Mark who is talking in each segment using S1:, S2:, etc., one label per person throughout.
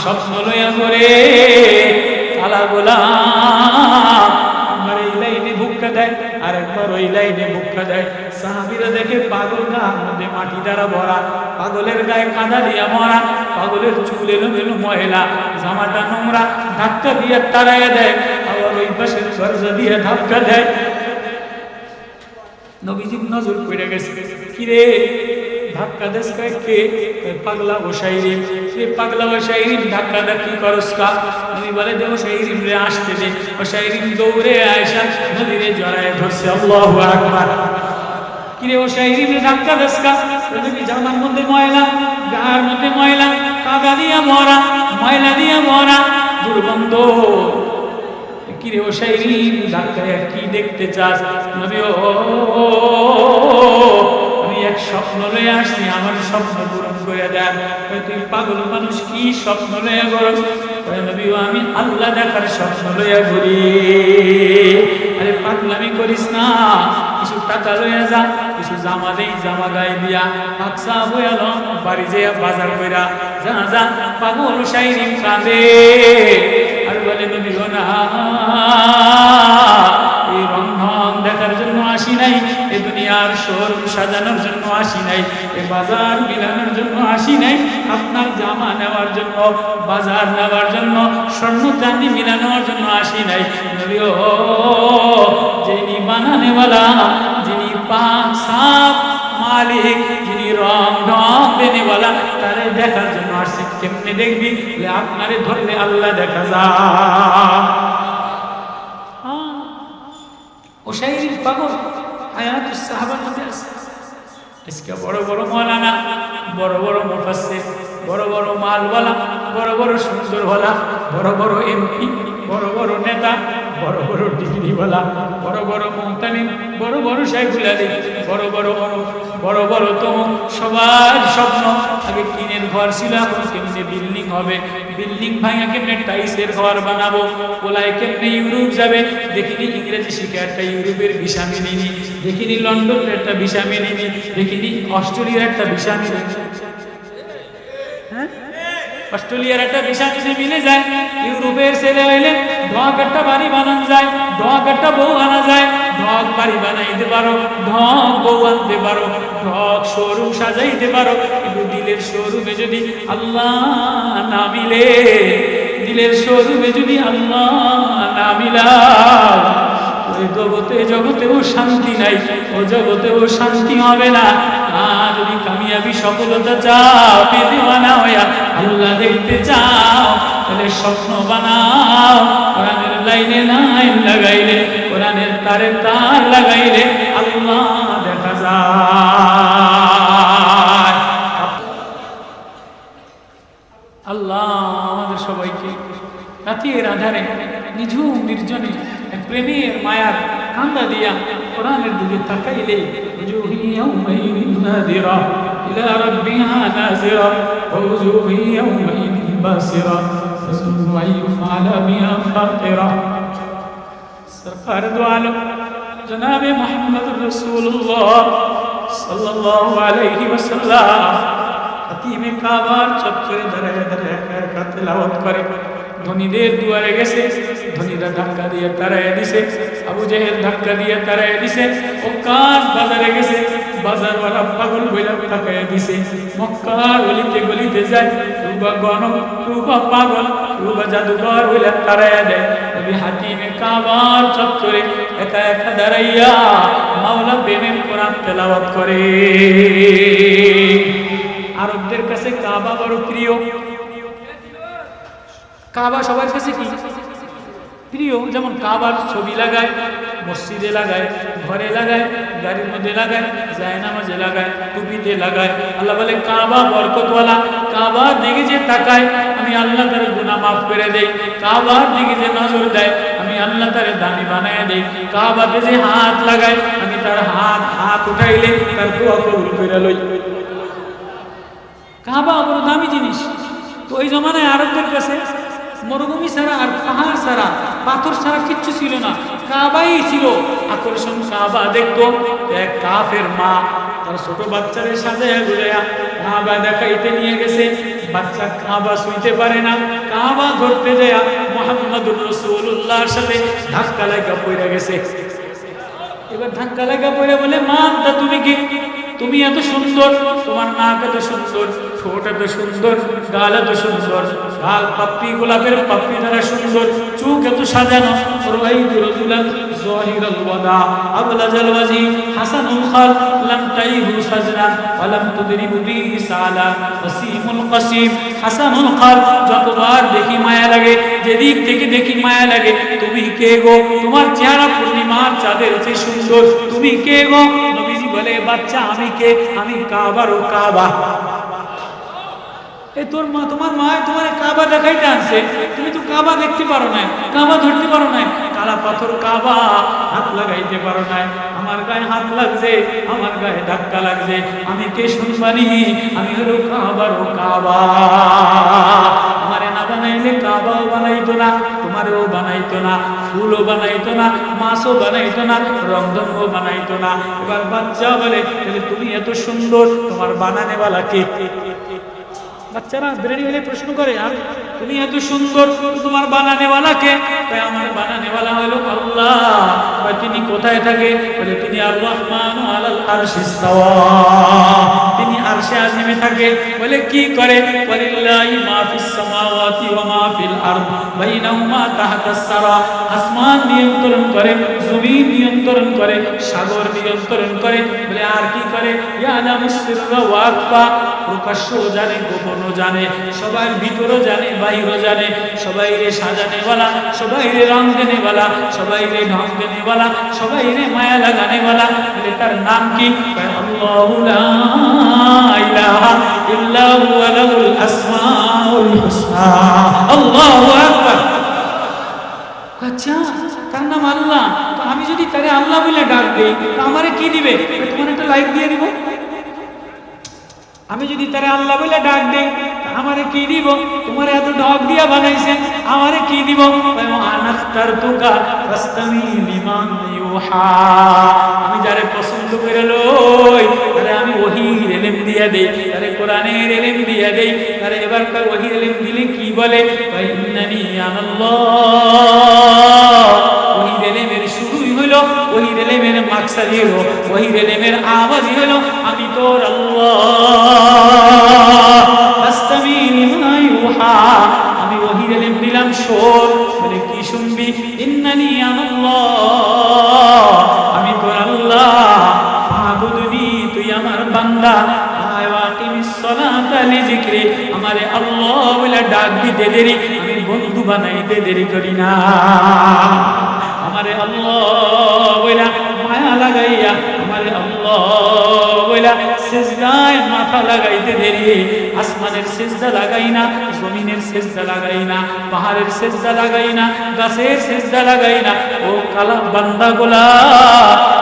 S1: স্বপ্ন লইয়া করে কালা গোলাম আমার এই লাইনে ভুক্কা দেয়, আরেকবার ওই লাইনে ভুক্কা দেয়। সাহাবীরা দেখে পাগল গার মধ্যে মাটি দ্বারা ভরা, পাগলের গায়ে কাদা দিয়া মরা, পাগলের চুল এলোমেলো ময়লা, জামাটা নোংরা, ধাক্কা দিয়ে তাড়াইয়া দেয়। আবার ওই পাশের দরজা দিয়ে ধাক্কা দেয়। নবীজির নজর পড়ে গেছে, কিরে ধাক্কা দেশ কে? পাগলা ওসাইরিম। পাগলা ওসাইরিম ধাক্কা দা কি করস কা? নবী বলে দে ওসাইরিম রে আসতে দে। ওসাইরিম দৌড়ে আয়েশা নবীরে জড়ায় ধরছে। আল্লাহু আকবার। কিরে ওসাইরিম রে ধাক্কা দেশ কা? নবী জামার মধ্যে ময়লা, গার মধ্যে ময়লা, কাদা দিয়া ভরা, ময়লা দিয়া ভরা, দুর্গন্ধ। কিরে ওসাইরিম ধাক্কায় কি দেখতে চাস? নবী ও এক স্বপ্ন লয়ে আসছি, আমার স্বপ্ন পূরণ করে দেন। তুই পাগল মানুষ, কি স্বপ্ন লইয়া ঘুরস? নবী আমি আল্লাহ দেখার স্বপ্ন লইয়া ঘুরি। আরে পাগলামি করিস না, কিছু টাকা লইয়া যা, কিছু জামা দেই, জামা গায়ে দিয়া আকসা বয়াল বাড়ি যেয়া বাজার কইরা যা যা। পাগল শাইরিন কাঁদে আর বলে নবী না, এই রংঢং দেখার জন্য আসি নাই, এই দুনিয়ার শোরুম সাজানোর জন্য আসি নাই, এই বাজার বিলানোর জন্য আসি নাই, আপনার জামা নেওয়ার জন্য, বাজার নেওয়ার জন্য, স্বর্ণ চাঁদি মিলানোর জন্য আসি নাই। নবী ও যিনি বানানেওয়ালা, যিনি পাক সাফ মালিক, যিনি রং ঢং দেনেওয়ালা, তারে দেখার জন্য আসছি। কেমনে দেখবি? আপনারে ধরলে আল্লাহ দেখা যায়। ওসাইরিন পাগল হায়াতুস সাহাবার মধ্যে আছে। আজকে বড় বড় মাওলানা, বড় বড় মুফাসসির, বড় বড় মালওয়ালা, বড় বড় সুন্দরওয়ালা, বড় বড় এমপি, বড় বড় নেতা, বড় বড় ডিগ্রিওয়ালা, বড় বড় মুহতামিম, বড় বড় শাইখুল আলী, বড় বড় অমুক, বড় বড় তমুক, সবার স্বপ্ন আগে টিনের ঘর ছিল, এখন কেমনে বিল্ডিং হবে, বিল্ডিং ভাঙা কেমনে টাইসের ঘর বানাবো, পোলায় কেমনে ইউরোপ যাবে, দেখিনি ইংরেজি শিখে একটা ইউরোপের ভিসা মেনে নি, দেখিনি লন্ডনের একটা ভিসা মেনে নি, দেখিনি অস্ট্রেলিয়ার একটা ভিসা মেনে নি। হ্যাঁ, অস্ট্রেলিয়ার একটা ভিসা যদি মিলে যায়, ইউরোপের ছেলে হইলে ঢক একটা বাড়ি বানানো যায়, ঢক একটা বউ আনা যায়, ঢক বাড়ি বানাইতে পারো, ঢক বউ আনতে পারো, ঢক শোরুম সাজাইতে পারো, কিন্তু দিলের শোরুমে যদি আল্লাহ না মিলে, দিলের শোরুমে যদি আল্লাহ না মিলা, ওই জগতেও শান্তি নাই, ও জগতেও শান্তি হবে না। আর যদি কামিয়াবি সফলতা চাও, দেওয়ানা হইয়া আল্লাহ দেখতে চাও, তাহলে স্বপ্ন বানাও। কোরআনের লাইনে লাইন লাগাইলে, কোরআনের তারে তার লাগাইলে আল্লাহ দেখা যায়। আল্লাহ আমাদের সবাইকে রাতের আধারে নিঝুম নির্জনে প্রেমের মায়ার কান্দা দিয়া কোরআনের দিকে তাকাইলে সরকার দো আলম জনাবে মুহাম্মদ রাসূলুল্লাহ সাল্লাল্লাহু আলাইহি ওয়াসাল্লাম হাতিমে কাবার চত্বরে দাঁড়ায় দাঁড়ায় একা তেলাওয়াত করে। ধনীদের দুয়ারে গেছে, ধনীরা ধাক্কা দিয়ে তাড়াইয়া দিছে, আবু জেহেল ধাক্কা দিয়ে তাড়াইয়া দিছে। ওকাস বাজারে গেছে, বাজারওয়ালা পাগল বইলা তাকাইয়া দিছে। মক্কার গলিতে গলিতে যায়, রুবা গণক, রুবা পাগল, রুবা জাদুকর বইলা তাড়াইয়া দেয়। নবী হাতিমে কাবার চত্বরে একা একা দাঁড়াইয়া মাওলা প্রেমের কোরআন তেলাওয়াত করে। আরবদের কাছে কাবা বড় প্রিয়। কাবা সবার কাছে কি প্রিয়? যেমন কাবার ছবি লাগায়, মসজিদে লাগায়, ঘরে লাগায়, গাড়ির মধ্যে লাগায়, জায়নামাজে লাগায়, টুপিতে লাগায়। আল্লাহ বলে কাবা বরকতওয়ালা, কাবার দিকে যে তাকায় আমি আল্লাহ তার গুনাহ মাফ করে দেই। কাবার দিকে যে নজর দেয় আমি আল্লাহ তার দামি বানায় দেই। কাবাতে যে হাত লাগায় আমি তার হাত উঠাইলে তার দোয়া কবুল করে লই। কাবা বড় দামি জিনিস। তো ওই জমানায় আরবদের কাছে মরুভূমি ছাড়া আর পাহাড় ছাড়া, পাথর ছাড়া কিচ্ছু ছিল না, কাবাই ছিল আকর্ষণ। কাবা দেখতো এক কাফের মা তার ছোট বাচ্চারে সাজায়া গুজায়া কাবা দেখাইতে নিয়ে গেছে। বাচ্চা কাবা ছুঁইতে পারে না, কাবা ধরতে যায় মুহাম্মদুর রাসূলুল্লাহর সাথে ধাক্কা লাগা পড়ে গেছে। এবার ধাক্কা লাগা পড়ে বলে, মা তা তুমি কি, তুমি এত সুন্দর, তোমার নাক এত সুন্দর, ঠোঁট এত সুন্দর, গাল এত সুন্দর, গাল পাপড়ি গোলাপের পাপড়ি দ্বারা সুন্দর, চোখ এত সাজানো, রাইতু রাজুলান যাহিরাল ওয়াদা আবলাজাল ওয়াজি হাসানুল খাল লাম তাইহু সাজনা ওয়া লাম তুদরিবু বিহি সালা ওয়াসিমুল কাসিম। হাসানুল খাল যতবার দেখি মায়া লাগে, যেদিক থেকে দেখি মায়া লাগে। তুমি কে গো? তোমার চেহারা পূর্ণিমার চাঁদের চেয়ে সুন্দর, তুমি কে গো? নবীজি বলে, বাচ্চা আমি কে? আমি কাবারও কাবা। এই তোর মা, তোমার মা তোমার কাবা দেখাইতে আনছে, তুমি তো কাবা দেখতে পারো না, কাবা ধরতে পারো না, কালা পাথর কাবা হাত লাগাইতে পারো না। আমার গায়ে হাত লাগছে, আমার গায়ে ধাক্কা লাগছে, আমি কে শুনবানি? আমি হলো কাবারও কাবা। আমারে না বানাইলে কাবাও বানাইতো না, তোমারও বানাইতো না, ফুলও বানাইতো না, মাছও বানাইতো না, রংধনুও বানাইতো না। এবার বাচ্চা বলে, তুমি এত সুন্দর, তোমার বানানেওয়ালা কে? বাচ্চারা বেরেনি হলে প্রশ্ন করে, আর তুমি এত সুন্দর, তোমার বানানেওয়ালা কে? তাই আমার বানানেওয়ালা হলো আল্লাহ। তিনি কোথায় থাকে? বলে তিনি আর রহমান আলাল আরশি ইস্তাওয়া, তিনি আরশে আজিমে থাকে। বলে কি করে? ওয়ালিল্লাহি মা ফিস সামাওয়াতি ওয়া মা ফিল আরদ বাইনাহুমা তাহতাস সারা। আসমান নিয়ন্ত্রণ করে, জমিন নিয়ন্ত্রণ করে, সাগর নিয়ন্ত্রণ করে। বলে আর কি করে? ইয়ালামুস সিররা ওয়া আখফা, প্রকাশ্য জানে, গোপনও জানে, সবার ভিতরও জানে, বাইরেও জানে। সবাই রে সাজানে वाला, সবাই রে রং দেনে वाला, সবাই রে ঢং দেনে वाला, সবাই রে মায়া লাগানে वाला। বলে তার নাম কি? আল্লাহু লা ইলাহা ইল্লা হুয়া লাহুল আসমাউল হুসনা। আল্লাহু আকবার। আচ্ছা, তার নাম আল্লাহ, তো আমি যদি তারে আল্লাহ বলে ডাক দেই, তো আমারে কি দিবে? তোমার একটা লাইক দিয়ে দিব। আমি যদি তারে আল্লাহ বলে ডাক দেই, আমারে কি দিব? তোমার এত ঢক দিয়া বানাইছেন, আমারে কি দিব? আনাখতারতুকা ফাসতামি লিমান ইউহা। আমি যারে পছন্দ করে লই, তারে আমি ওহীর ইলম দিয়া দেই, তারে কোরআনের ইলম দিয়া দেই। তারে এবারকার ওহীর ইলম দিলে কি বলে? ইন্নানি আনাল্লাহ। ওহীর ইলমের শুরুই হলো, ওহীর ইলমের মাকসাদ হলো, ওহীর ইলমের আওয়াজই হলো আমি তোর আল্লাহ। ফাসতামি লিমা ইউহা, আমি ওহীর ইলম দিলাম, শোন। বলে কি শুনবি? ইন্নানি আনাল্লাহ, আমি তোর আল্লাহ। ফাবুদনি, তুই আমার বান্দা। ওয়াকিমিস সালাতা লিযিকরি, আমারে আল্লাহ বলে ডাক দিতে দেরি, আমি বন্ধু বানাইতে দেরি করি না। আমারে আল্লাহ বইলা মায়া লাগাইয়া, আমারে আল্লাহ বইলা সিজদায় মাথা লাগাইতে দেরি। আসমানের সিজদা লাগাই না, জমিনের সিজদা লাগাই না, পাহাড়ের সিজদা লাগাই না, গাছের সিজদা লাগাই না। ও কালা বান্দাগুলা,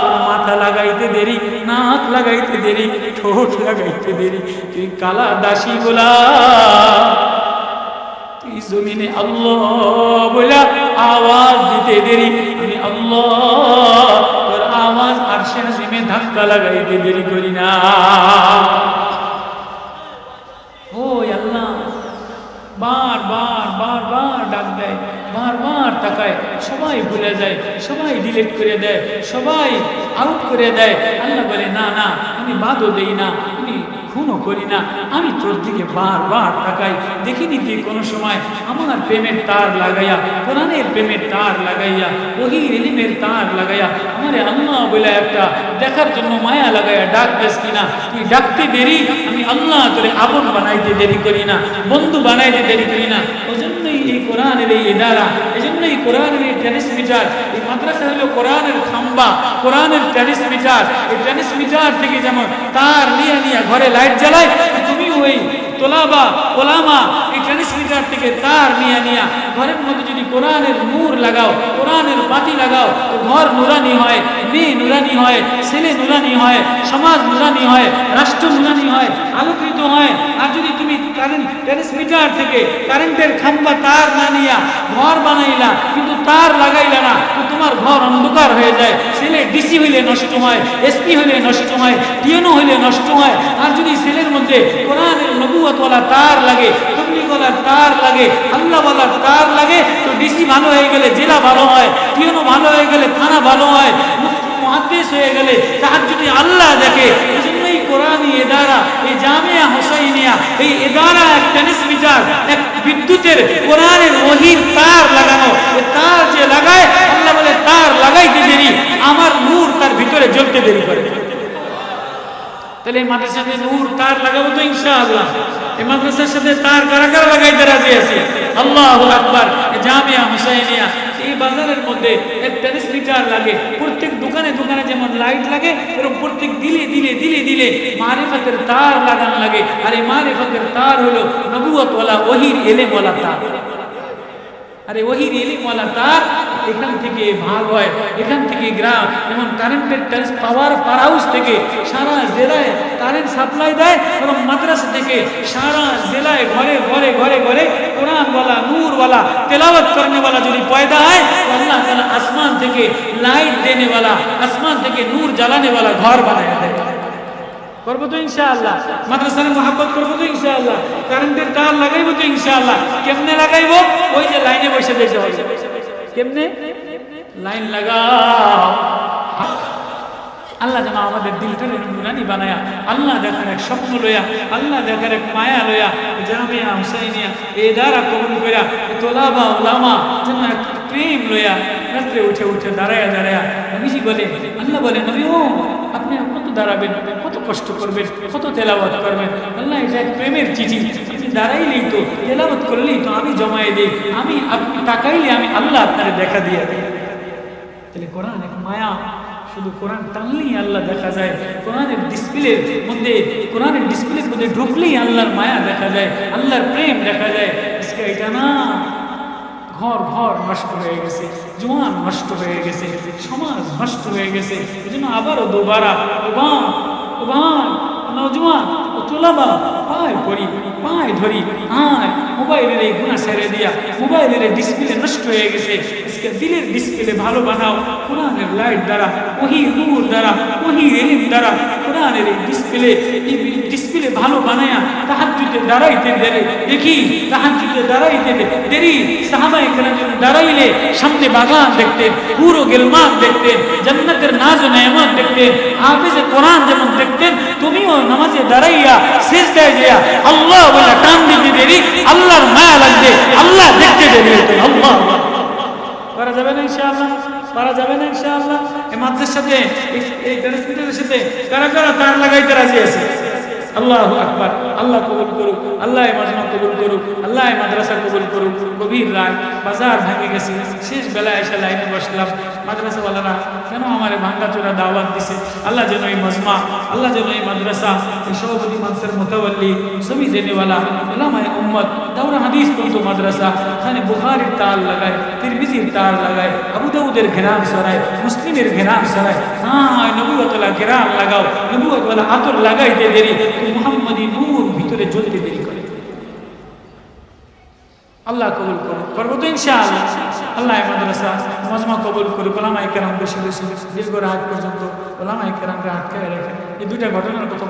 S1: তোর মাথা লাগাইতে দেরি, নাক লাগাইতে দেরি, ঠোঁট লাগাইতে দেরি। তুই কালা দাসীগুলা, তুই জমিনে আল্লাহ বলে আওয়াজ দিতে দেরি, আমি আল্লাহ তোর আওয়াজ আরশে আজিমে ধাক্কা লাগাইতে দেরি করি না। ও আল্লাহ বারবার ডাক দেয়, বারবার তাকায়, সবাই ভুলে যায়, সবাই ডিলিট করে দেয়, সবাই আউট করে দেয়। আল্লাহ বলে না না, আমি বাদও দেই না, আমি খুনও করি না, আমি তোর দিকে বারবার তাকাই। দেখিনি তুই কোনো সময় আমার প্রেমের তার লাগাইয়া, কোরআনের প্রেমের তার লাগাইয়া, ওহীর ইলমের তার লাগাইয়া, আমারে আল্লাহ বলে একটা দেখার জন্য মায়া লাগাইয়া ডাক দেস কিনা? তুই ডাকতে দেরি, আমি আল্লাহ তোরে আপন বানাইতে দেরি করি না, বন্ধু বানাইতে দেরি করি না। ওজন্যই এই কোরআনের এই ইদারা, এজন্যই কোরআনের এই ট্রান্সমিটার, এই মাদ্রাসা হলো কোরআনের খাম্বা, কোরআনের ট্রান্সমিটার। এই ট্রান্সমিটার থেকে যেমন তার নিয়ে ঘরে লাইট জ্বালায়, তুমি ওই তোলাবা ওলামা এই ট্রান্সমিটার থেকে তার নিয়ে ঘরের মধ্যে যদি কোরআনের নূর লাগাও, কোরআনের বাতি লাগাও, তো ঘর নুরানি হয়, মেয়ে নুরানি হয়, ছেলে নুরানি হয়, সমাজ নুরানি হয়, রাষ্ট্র নুরানি হয়, আলোকিত হয়। আর যদি তুমি কারেন্ট ট্রান্সমিটার থেকে কারেন্টের খাম্বা তার না নিয়া ঘর বানাইলা, কিন্তু তার লাগাইলা না, তো তোমার ঘর অন্ধকার হয়ে যায়। ছেলে ডিসি হইলে নষ্ট হয়, এসপি হইলে নষ্ট হয়, টিএনও হইলে নষ্ট হয়। আর যদি ছেলের মধ্যে কোরআনের নবুয়তওয়ালা তার লাগে, তবলিগওয়ালা তার লাগে, আল্লাহওয়ালা তার লাগে, তো ডিসি ভালো হয়ে গেলে জেলা ভালো হয়, টিএনও ভালো হয়ে গেলে থানা ভালো হয়, মুফতি মুহাদ্দিস হয়ে গেলে তাহাজ্জুদে আল্লাহ দেখে। এজন্যই কোরআনি এদারা, এই জামিয়া হুসাইনিয়া, এই এদারা এক ট্রান্সমিটার, এক বিদ্যুতের কোরআনের ওহীর তার লাগানো। এই তার যে লাগায়, আল্লাহ বলে তার লাগাইতে দেরি, আমার নূর তার ভিতরে জ্বলতে দেরি করে। তাহলে এই মাদ্রাসাতে নূর তার লাগাবো তো ইনশাআল্লাহ। এই মাদ্রাসার সাথে তার কারা কারা লাগাইতে রাজি আছে? আল্লাহু আকবার। জামিয়া হুসাইনিয়া এই বাজারের মধ্যে এক ট্রান্সমিটার লাগে, প্রত্যেক দোকানে দোকানে যেমন লাইট লাগে, এরকম প্রত্যেক দিলে দিলে দিলে দিলে মারিফাতের তার লাগান লাগে। আর এই মারিফাতের তার হলো নবুয়তওয়ালা ওহীর ইলমওয়ালা তার। আরে ওহীর ইলমওয়ালা তার এখান থেকে ভাগ হয়, এখান থেকে গ্রাম, যেমন কারেন্টের পাওয়ার হাউস থেকে সারা জেলায় কারেন্ট সাপ্লাই দেয়, এবং মাদ্রাসা থেকে সারা জেলায় ঘরে ঘরে ঘরে ঘরে কোরআনওয়ালা নূরওয়ালা তেলাওয়াত করনেওয়ালা যদি পয়দা হয়, তো আল্লাহ তাআলা আসমান থেকে লাইট দেনেওয়ালা, আসমান থেকে নূর জ্বালানেওয়ালা ঘর বানায় দেয়। করবো তো ইনশাআল্লাহ। মাদ্রাসার মোহাব্বত করবো তো ইনশাআল্লাহ। কারেন্টের তার লাগাইবো তো ইনশাআল্লাহ। কেমনে লাগাইবো? ওই যে লাইনে বসে দিতে হবে। কেমনে? লাইন লাগাও। আল্লাহ যেন আমাদের দিলটারে নুরানি বানায়া, আল্লাহ দেখার এক স্বপ্ন লইয়া, আল্লাহ দেখার এক মায়া লইয়া, জামিয়া হুসাইনিয়া এই দ্বারা কবুল কইরা, তোলাবা উলামা যেন এক প্রেম লইয়া রাত্রে উঠে উঠে দাঁড়ায়া দাঁড়ায়া নবীজি বলে, আল্লাহ বলে, নবী ও আপনি কত দাঁড়াবেন, কত কষ্ট করবেন, কত তেলাওয়াত করবেন? আল্লাহ এটা এক প্রেমের চিঠি, আপনি দাঁড়াইলেই তো, তেলাওয়াত করলেই তো আমি জমায়ে দিই, আমি আপনি তাকাইলে আমি আল্লাহ আপনারে দেখা দিয়ে দিই। তাহলে কোরআন এক মায়া, শুধু কোরআন টানলেই আল্লাহ দেখা যায়। কোরআনের ডিসপ্লের মধ্যে, কোরআনের ডিসপ্লের মধ্যে ঢুকলেই আল্লাহর মায়া দেখা যায়, আল্লাহর প্রেম দেখা যায়। আজকে এটা না, ঘর ঘর নষ্ট হয়ে গেছে, জওয়ান নষ্ট হয়ে গেছে, সমাজ নষ্ট হয়ে গেছে। এই জন্য আবারও দুবারা নওজওয়ান ও তোলাবা পায় পড়ি, পায় ধরি, আয় মোবাইলের এই গুণা ছেড়ে দিয়া, মোবাইলের ডিসপ্লে নষ্ট হয়ে গেছে। আজকে দিলের ডিসপ্লে ভালো বানাও কোরআনের লাইট দ্বারা, ওহী নূর দ্বারা, ওহী ইলম দ্বারা। কোরআনের এই ডিসপ্লে ভালো বানায়া তাহাজ্জুদে দাঁড়াইতে দেরি, দেখি তাহাজ্জুদে দাঁড়াইতে দেরি। সাহাবায়ে কেরাম যখন দাঁড়াইলে সামনে বাগান দেখতেন, পুরো গেলমান দেখতেন, জান্নাতের নাজ ও নেয়ামত দেখতেন, হাফেজে কোরআন যেমন দেখতেন, তুমিও নামাজে দাঁড়াইয়া সিজদায় দিয়া আল্লাহ বলে টান দিতে দেরি, আল্লাহর মায়া লাগবে, আল্লাহ দেখতে দেরি হতো। আল্লাহ করা যাবে না ইনশাআল্লাহ, করা যাবে না ইনশাআল্লাহ। এই মাদ্রাসার সাথে, এই ট্রান্সমিটারের সাথে কারা কারা তার লাগাইতে রাজি আছে? আল্লাহু আকবার। আল্লাহ কবুল করুক, আল্লাহ এই মাজমা কবুল করুক, আল্লাহ এই মাদ্রাসা কবুল করুক। গভীর রাত, বাজার ভেঙে গেছে, শেষ বেলায় এসে লাইনে বসলাম। মাদ্রাসাওয়ালারা কেন আমার ভাঙ্গাচোরা দাওয়াত দিছে? আল্লাহ যেন এই মাজমা, আল্লাহ যেন এই মাদ্রাসা, এই সভাপতি মানসের মোতাওয়াল্লি, সবই জেনেওয়ালা উলামায়ে উম্মত, দাওরা হাদিস পর্যন্ত মাদ্রাসা, এখানে বুখারীর তার লাগায়, তিরমিজির তার লাগায়, আবু দাউদের ঘেরান সরায়, মুসলিমের ঘেরান সরায়। হ্যাঁ, নবুয়তওয়ালা ঘেরান লাগাও, নবুয়তওয়ালা আতর লাগাইতে দেরি, মুহাম্মাদি নূর ভিতরে জ্বলতে দেরি করে। আল্লাহ কবুল করুন, করবো তো ইনশাআল্লাহ। আল্লাহ মাদ্রাসা মাজমা কবুল করুক। ওলামায়ে কেরাম বেশি বেশি দীর্ঘ রাত পর্যন্ত ওলামায়ে কেরামকে আটকায় রেখে এই দুইটা ঘটনার কথা